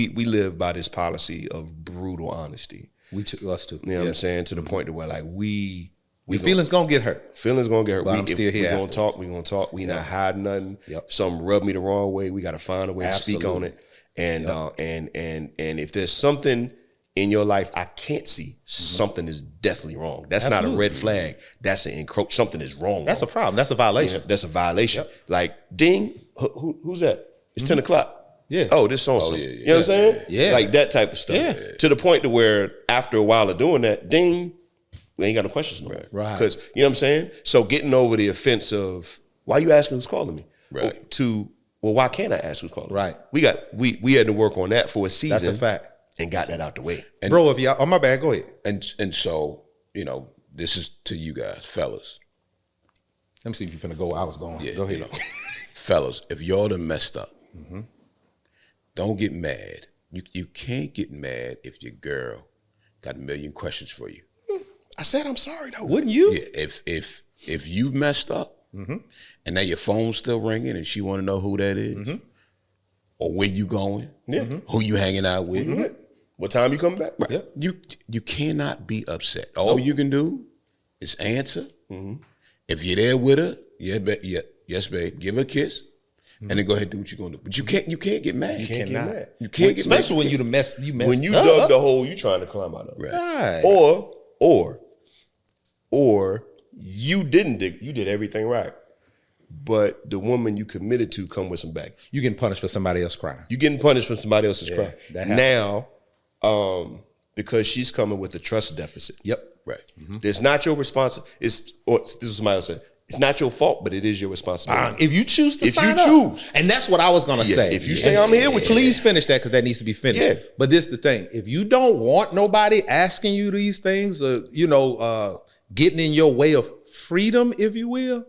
we live by this policy of brutal honesty. Us too. You know what I'm saying? To the point to where like we feelings gonna get hurt. Feelings gonna get hurt. But I'm still here. We're gonna talk. We not hiding nothing. Yep. Something rubbed me the wrong way. We gotta find a way to speak on it. And and if there's something in your life I can't see, something is definitely wrong. That's not a red flag. That's an encroach. Something is wrong. That's a problem. That's a violation. That's a violation. Yep. Like, ding, who's that? It's 10 o'clock. Yeah. Oh, this so-and-so. You know what I'm saying? Yeah. Like that type of stuff. Yeah. To the point to where after a while of doing that, ding, we ain't got no questions no more. Right. Because, you know what I'm saying? So getting over the offense of, why you asking who's calling me? Right. To, well, why can't I ask who's calling me? Right. We had to work on that for a season. That's a fact. And got that out the way. And, bro, if y'all, oh my bad, go ahead. And so, you know, this is to you guys, fellas. Let me see if you're finna go where I was going. Yeah, go ahead. yeah. Fellas, if y'all done messed up, don't get mad. You can't get mad if your girl got a million questions for you. I said I'm sorry though. Wouldn't you? Yeah, if you messed up and now your phone's still ringing and she want to know who that is, or where you going, who you hanging out with, what time you coming back? right. Yep. You cannot be upset. All you can do is answer. If you're there with her, yes, babe, give her a kiss. And then go ahead and do what you're gonna do. But you can't get mad. You can't get mad. You can't get Especially mad. when you messed When you up. dug the hole you trying to climb out of. Right. Or you didn't dig, you did everything right. But the woman you committed to come with some baggage. You getting punished for somebody else's crime. You getting punished for somebody else's crime. that happens. Now, because she's coming with a trust deficit. Yep. Right. It's not your responsibility. This is somebody else said. It's not your fault, but it is your responsibility. If you choose to If you sign up. choose. And that's what I was going to say. If you say I'm here with you. Please finish that because that needs to be finished. Yeah. But this is the thing. If you don't want nobody asking you these things or, getting in your way of freedom, if you will,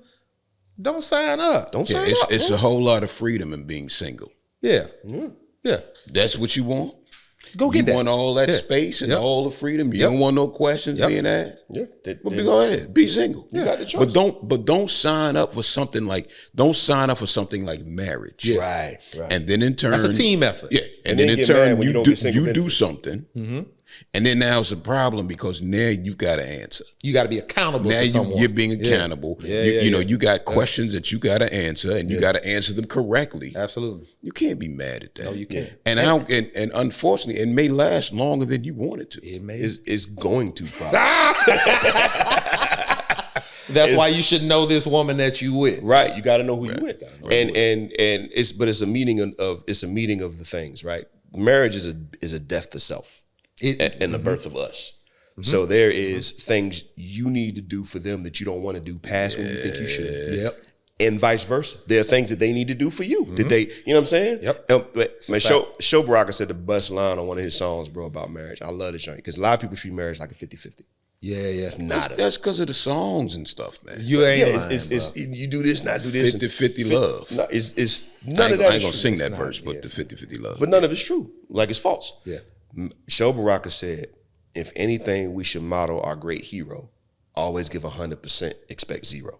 don't sign up. Don't Yeah, sign up. it's a whole lot of freedom in being single. Yeah. Yeah. That's what you want. Go get you that. want all that Yeah. space and Yep. all the freedom. You Yep. don't want no questions Yep. being asked. Yeah. Well, go ahead, be single. You got the choice. But don't sign up for something like marriage. Yeah. Right. And then in turn, That's a team effort. Yeah, and then then in get mad turn when you you don't do get single you do benefits. something, and then now it's a problem because now you've got to answer. You got to be accountable Now to someone. you're being accountable. Yeah. You got questions that you got to answer, and you got to answer them correctly. Absolutely. You can't be mad at that. No, you can't. And and unfortunately, it may last longer than you want it to. It may. It's going to probably. That's why you should know this woman that you with. Right. You got to know who you with. Right. And it's a meeting of the things, right? Marriage is a death to self and the birth of us. So there is things you need to do for them that you don't want to do past when you think you should. Yep. And vice versa. There are things that they need to do for you. Did they, you know what I'm saying? Yep. But man, Show Baraka said the best line on one of his songs, bro, about marriage. I love this joint because a lot of people treat marriage like a 50-50. Yeah. It's not. That's because of the songs and stuff, man. You ain't Yeah, lying, it's bro. you do this, not do this. 50-50 love. No, it's I none ain't, of that. I ain't is gonna true. sing that not, verse, but yeah. the 50-50 love. But none of it's true. Like it's false. Yeah. Show Baraka said, if anything, we should model our great hero. Always give 100%, expect 0.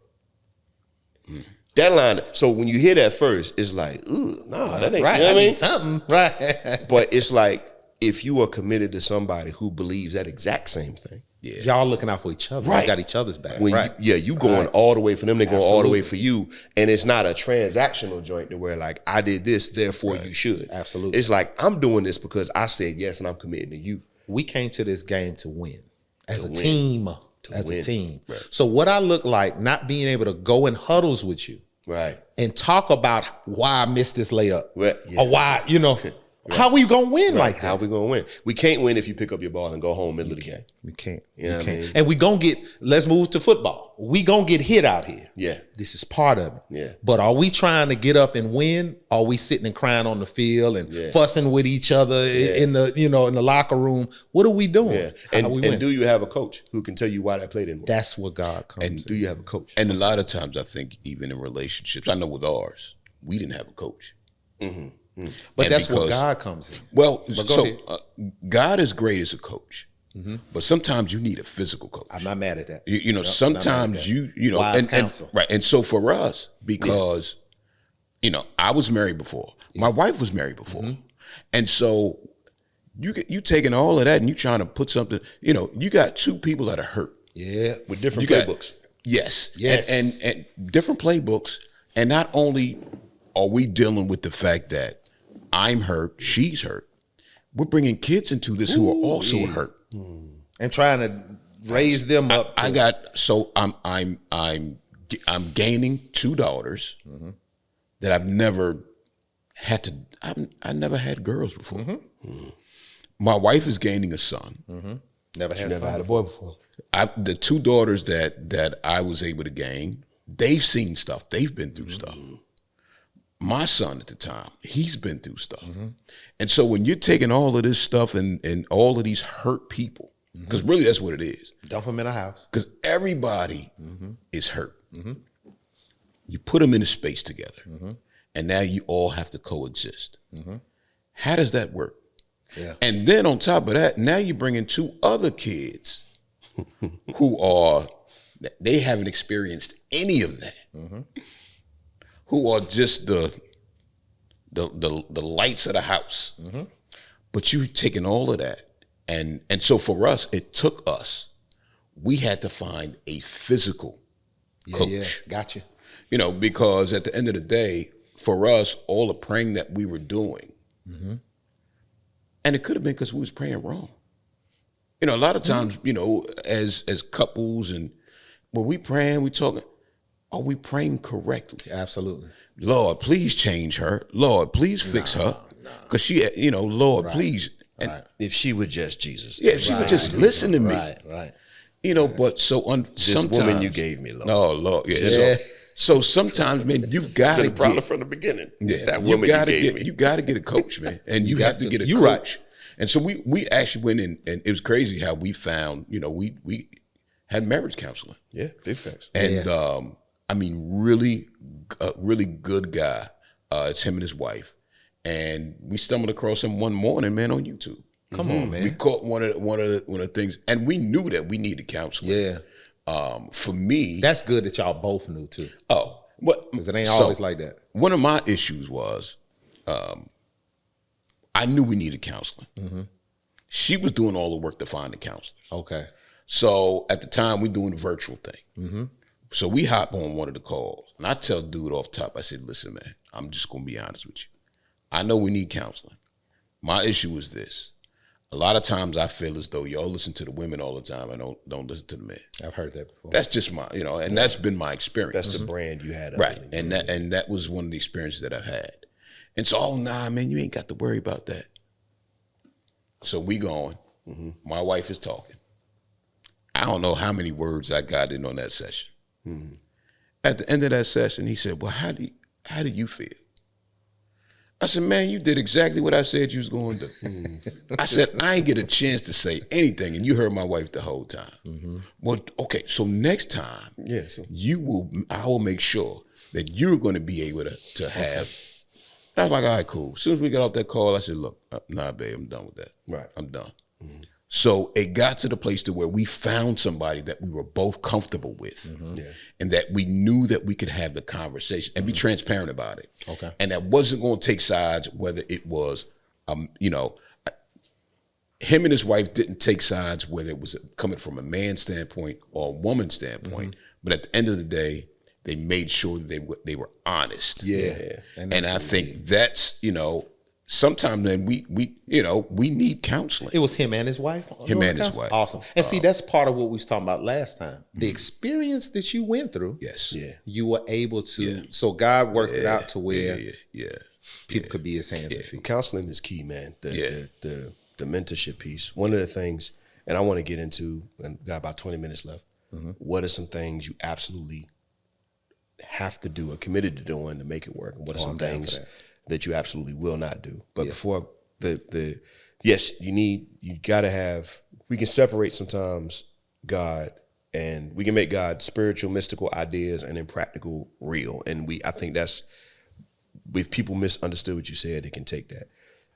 That line, so when you hear that first, it's like, ugh, nah, that ain't, Right. you know what I mean? Something. Right. But it's like, if you are committed to somebody who believes that exact same thing, Y'all looking out for each other. Right. You got each other's back. when right. you going all the way for them, they going all the way Absolutely. for you, and it's not a transactional joint to where like I did this, therefore you should. Absolutely. It's like I'm doing this because I said yes, and I'm committing to you. We came to this game to win as To a win. team. As win. a team. Right. So what I look like, not being able to go in huddles with you Right. and talk about why I missed this layup Right, yeah. or why, how we gonna win like How that? we gonna win? We can't win if you pick up your ball and go home middle of the game. We can't. You know we what I can't. mean? And we gonna get, let's move to football. We gonna get hit out here. Yeah. This is part of it. Yeah. But are we trying to get up and win? Or are we sitting and crying on the field and Yeah. fussing with each other in the in the locker room? What are we doing? Yeah. How we win? And do you have a coach who can tell you why that play didn't work? That's what God comes. And Do you have a coach? And a lot of times, I think even in relationships, I know with ours, we didn't have a coach. But and that's where because- God comes in. Well, go so ahead. God is great as a coach, but sometimes you need a physical coach. I'm not mad at that. You know, Yep, sometimes I'm not mad at you know, Wise and counsel. right. And so for us, because I was married before, my wife was married before, And so you taking all of that and you trying to put something, you got two people that are hurt. Yeah. With different You playbooks. Yes. Yes. And different playbooks. And not only are we dealing with the fact that I'm hurt, she's hurt, we're bringing kids into this who are also hurt. And trying to raise them up. I'm gaining two daughters that I've never had to. I never had girls before. My wife is gaining a son. Never had a boy before. The two daughters that I was able to gain, they've seen stuff. They've been through stuff. My son at the time, he's been through stuff. And so when you're taking all of this stuff and all of these hurt people, because really that's what it is. Dump them in a house. Because everybody is hurt. You put them in a space together, and now you all have to coexist. How does that work? Yeah. And then on top of that, now you bring in two other kids they haven't experienced any of that, who are just the lights of the house. But you're taking all of that. And so for us, we had to find a physical coach. Yeah, gotcha. Because at the end of the day, for us, all the praying that we were doing, and it could have been because we was praying wrong. A lot of times, as couples and when we praying, we talking, are we praying correctly? Absolutely. Lord, please change her. Lord, please fix her. Because she, Lord, please. And if she would just Jesus. Yeah, if she would just listen to me. Right. But This sometimes. woman you gave me, Lord. Oh, Lord. Yeah. So sometimes, man, you got to Been a problem from the beginning. Yeah, That woman you gave me. You got to get a coach, man. And you have to get a coach. Right. And so we actually went in, and it was crazy how we found, we had marriage counseling. Yeah, big facts. And really good guy. It's him and his wife. And we stumbled across him one morning, man, on YouTube. Come on, man. We caught one of the things, and we knew that we needed counseling. Yeah. For me, That's good that y'all both knew too. oh, but Because it ain't always like that. One of my issues was, I knew we needed counseling. She was doing all the work to find the counselors. Okay. So at the time, we doing the virtual thing. So we hop on one of the calls, and I tell the dude off top, I said, listen, man, I'm just going to be honest with you. I know we need counseling. My issue is this. A lot of times I feel as though y'all listen to the women all the time and don't listen to the men. I've heard that before. That's just my, and that's been my experience. That's the brand you had. Right. And that was one of the experiences that I've had. And so, oh, nah, man, you ain't got to worry about that. So we going. My wife is talking. I don't know how many words I got in on that session. At the end of that session, he said, well, how do you feel? I said, man, you did exactly what I said you was going to do. I said, I ain't get a chance to say anything, and you heard my wife the whole time. Well, okay, so next time, I will make sure that you're going to be able to have. And I was like, all right, cool. As soon as we got off that call, I said, look, nah, babe, I'm done with that. Right. I'm done. So it got to the place to where we found somebody that we were both comfortable with, and that we knew that we could have the conversation and be transparent about it. Okay. And that wasn't going to take sides, whether it was, him and his wife didn't take sides, whether it was coming from a man's standpoint or a woman's standpoint. But at the end of the day, they made sure that they were honest. Yeah. And I think that's, sometimes then we need counseling. It was him and his wife? Him and his wife. Awesome. And see, that's part of what we was talking about last time. The experience that you went through. Yes. Yeah. You were able to, so God worked it out to where people could be his hands and feet. Counseling is key, man. The mentorship piece. One of the things, and I want to get into, and got about 20 minutes left. What are some things you absolutely have to do or committed to doing to make it work? And what are some things that you absolutely will not do? But before yes, you gotta have, we can separate sometimes God, and we can make God spiritual, mystical ideas and then practical, real. And I think that's, if people misunderstood what you said, they can take that.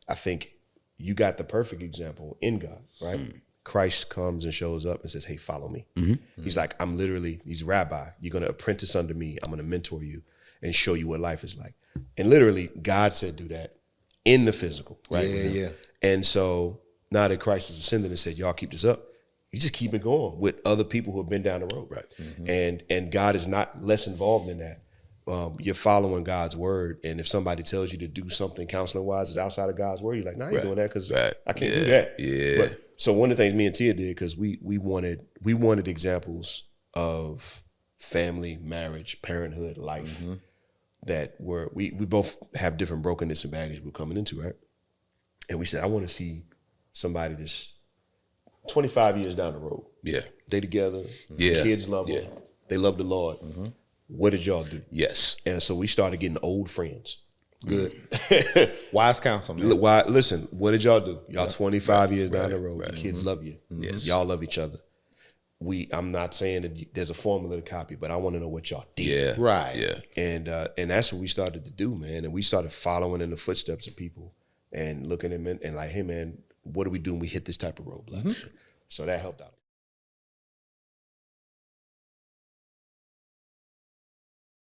I think you got the perfect example in God, right? Christ comes and shows up and says, hey, follow me. He's like, he's a rabbi. You're going to apprentice under me. I'm going to mentor you and show you what life is like. And literally, God said, do that in the physical, right? Yeah. And so now that Christ has ascended and said, y'all keep this up, you just keep it going with other people who have been down the road, right? And God is not less involved in that. You're following God's word, and if somebody tells you to do something counseling wise is outside of God's word, you're like, nah, I ain't doing that because I can't do that. Yeah. But, so one of the things me and Tia did, because we wanted examples of family, marriage, parenthood, life that we both have different brokenness and baggage we're coming into, right? And we said, I want to see somebody that's 25 years down the road. Yeah. They together. Yeah. Kids love them. They love the Lord. What did y'all do? Yes. And so we started getting old friends. Good. Wise counsel, man. Listen, what did y'all do? Y'all 25 years down the road. The kids love you. Yes. Y'all love each other. I'm not saying that there's a formula to copy, but I want to know what y'all did. Yeah. Right. Yeah. And that's what we started to do, man. And we started following in the footsteps of people and looking at them and like, hey, man, what do we do when we hit this type of roadblock? So that helped out.